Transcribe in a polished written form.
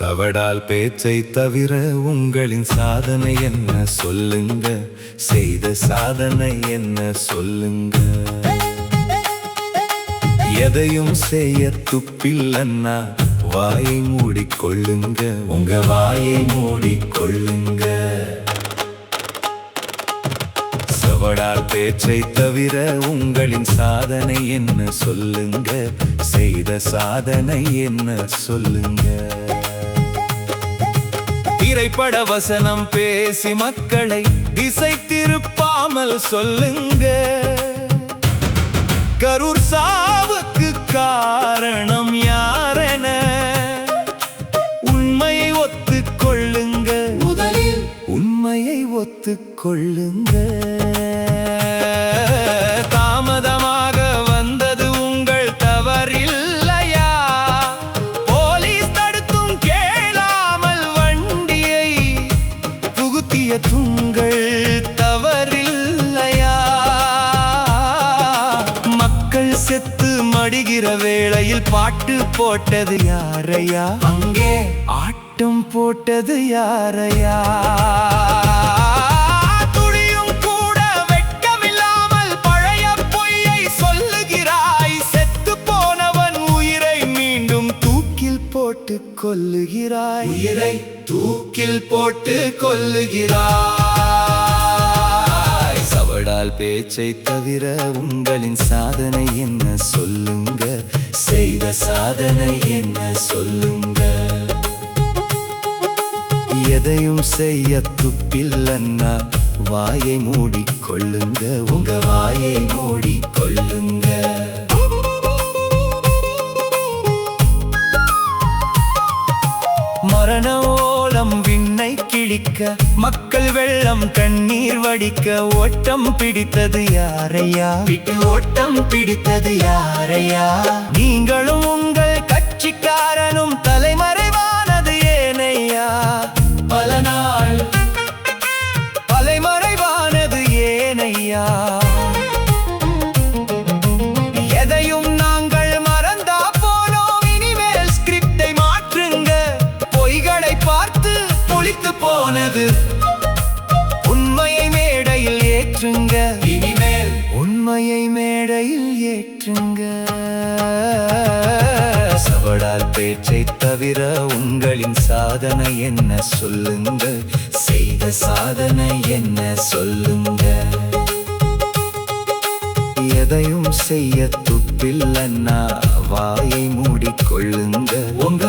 சவடால் பேச்சை தவிர உங்களின் சாதனை என்ன சொல்லுங்க, செய்த சாதனை என்ன சொல்லுங்க. எதையும் செய்ய துப்பில்லன்னா வாயை மூடிக்கொள்ளுங்க, உங்க வாயை மூடிக்கொள்ளுங்க. சவடால் பேச்சை தவிர உங்களின் சாதனை என்ன சொல்லுங்க, செய்த சாதனை என்ன சொல்லுங்க. திரைப்பட வசனம் பேசி மக்களை திசை திருப்பாமல் சொல்லுங்க. கரூர் சாவுக்கு காரணம் யாரென உண்மையை ஒத்துக்கொள்ளுங்க, முதலில் உண்மையை ஒத்துக்கொள்ளுங்க. தாமதமாக வந்தது உங்கள் தவறில்லையா, போலீஸ் தடுத்தும் கேளாமல் வண்டியை புகுத்திய துங்கள் தவறில்லையா. மக்கள் செத்து மடிகிற வேளையில் பாட்டு போட்டது யாரையா, அங்கே ஆட்டம் போட்டது யாரையா. துளியும் கூட வெட்கமில்லாமல் பழைய பொய்யை சொல்லுகிறாய். செத்து போனவன் உயிரை மீண்டும் தூக்கில் போட்டு கொல்லுகிறாய், உயிரை தூக்கில் போட்டு கொல்லுகிறாய். சவடால் பேச்சை தவிர உங்களின் சாதனை என்ன சொல்லுங்க, செய்த சாதனை என்ன சொல்லுங்க. எதையும் செய்ய துப்பில்லன்னா வாயை மூடிக்கொள்ளுங்க, உங்க வாயை மூடிக்கொள்ளுங்க. மரண ஓலம் விண்ணை கிழிக்க, மக்கள் வெள்ளம் கண்ணீர் வடிக்க, ஓட்டம் பிடித்தது யாரையா, விட்டு ஓட்டம் பிடித்தது யாரையா. நீங்களும் உங்கள் கட்சிக்காரனும் தலைமறைவானது ஏனையா, பல நாள் தலைமறைவானது ஏனையா. எதையும் நாங்கள் மறந்தா போனோம், இனிமேல் ஸ்கிரிப்டை மாற்றுங்க. பொய்களை பார்த்து புளித்து போனது உண்மையை மேடையில் ஏற்றுங்க, இனிமேல் உண்மையை மேடையில் ஏற்றுங்க. சவடால் பேச்சை தவிர உங்களின் சாதனை என்ன சொல்லுங்க, செய்த சாதனை என்ன சொல்லுங்க. எதையும் செய்ய துப்பில்லன்னா வாயை மூடிக்கொள்ளுங்க, உங்க